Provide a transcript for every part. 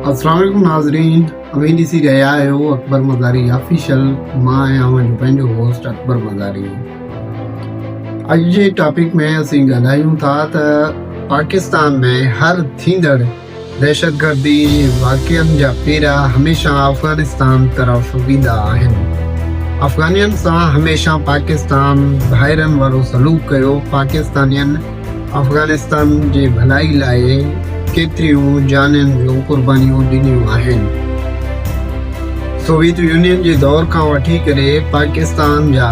अस्सलाम वालेकुम नाज़रीन, अमीन ॾिसी रहिया आहियो अकबर मज़ारी ऑफिशियल। मां आहियां मुंहिंजो पंहिंजो होस्ट अकबर मज़ारी। अॼु जे टॉपिक में असीं ॻाल्हायूं था त पाकिस्तान में हर थींदड़ दहशतगर्दी वाक़िअनि जा पेरा हमेशह अफ़गानिस्तान तरफ़ वेंदा आहिनि। अफ़गानियुनि सां हमेशह पाकिस्तान भाइरनि वारो सलूक कयो। पाकिस्तानियुनि अफ़गानिस्तान जे भलाई लाइ केतिरियूं जाननि जूं कुर्बानियूं ॾिनियूं आहिनि। सोवियत यूनियन जे दौर खां वठी करे पाकिस्तान जा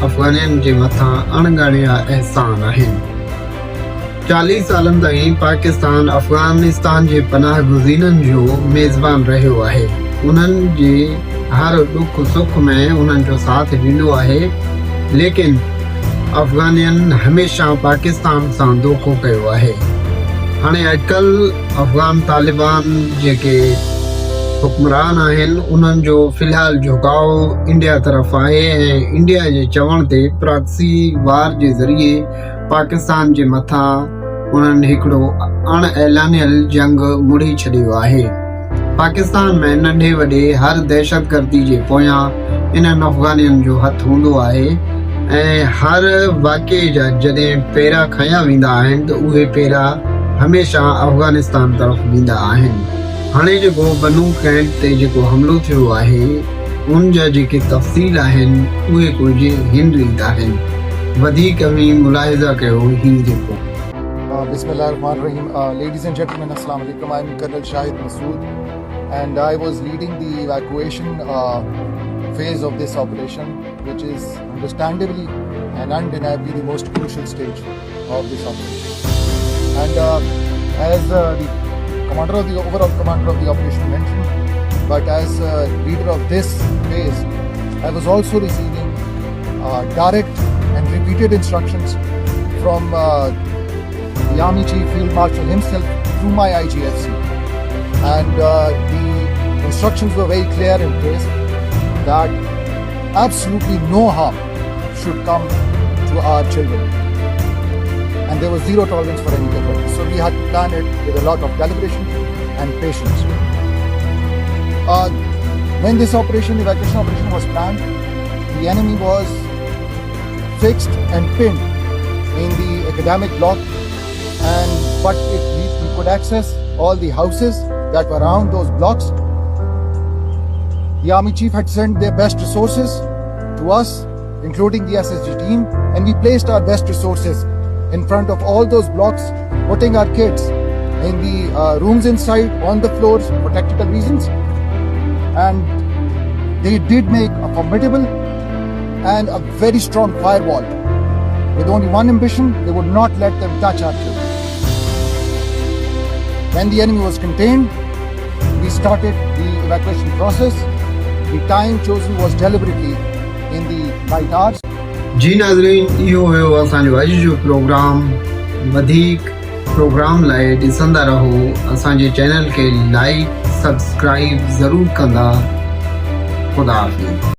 अफ़गानियुनि जे मथां अणॻाणिया अहसान आहिनि। 40 सालनि ताईं पाकिस्तान अफ़गानिस्तान जे पनाह गुज़ीरनि जो मेज़बान रहियो आहे। उन्हनि जे हर दुख सुख में उन्हनि जो साथ ॾिनो आहे, लेकिन अफ़गानियुनि हमेशह पाकिस्तान सां धोखो कयो आहे। हाणे अॼुकल्ह अफ़गान तालिबान जेके हुक्मरान आहिनि, उन्हनि जो फ़िलहाल झुकाव इंडिया तरफ़ आहे ऐं इंडिया जे चवण ते प्रॉक्सी वार जे ज़रिए पाकिस्तान जे मथां उन्हनि हिकिड़ो अण ऐलानियल जंग मुड़ी छॾियो आहे। पाकिस्तान में नंढे वॾे हर दहशतगर्दी जे पोयां इन्हनि अफ़गानियुनि जो हथु हूंदो आहे ऐं हर वाक़िए जा जॾहिं पेरा खयां वेंदा आहिनि त उहे पेरा हमेशह अफ़गानिस्तान तरफ़ वेंदा आहिनि। हाणे जेको बनू कैंट ते जेको हमिलो थियो आहे, उन जा जेके तफ़सील आहिनि उहे कुझु हिन रीति आहिनि। वधीक में मुलाहिज़ा कयो ही जेको Bismillahirrahmanirrahim. Ladies and gentlemen, Assalamu alaikum. I'm Colonel Shahid Masood, and I was leading the evacuation phase of this operation, which is understandably and undeniably the most crucial stage of this operation. And as the overall commander of the operation mentioned, but as leader of this phase, I was also receiving direct and repeated instructions from the Army Chief Field Marshal himself through my IGFC, and the instructions were very clear and crisp that absolutely no harm should come to our children, and there was zero tolerance for any casualties. So we had to plan it with a lot of deliberation and patience. When this evacuation operation was planned, the enemy was fixed and pinned in the academic block, but we could access all the houses that were around those blocks. The Army Chief had sent their best resources to us, including the SSG team, and we placed our best resources in front of all those blocks, putting our kids in the rooms inside, on the floors for tactical reasons. And they did make a formidable and a very strong firewall. With only one ambition, they would not let them touch our children. When the enemy was contained, we started the evacuation process. The time chosen was deliberately in the night hours. जी नाज़रीन, इहो हुयो असांजो अॼु जो programme. वधीक programme लाइ ॾिसंदा रहो। असांजे चैनल खे लाइक सब्सक्राइब ज़रूरु कंदा। ख़ुदा हाफ़िज़।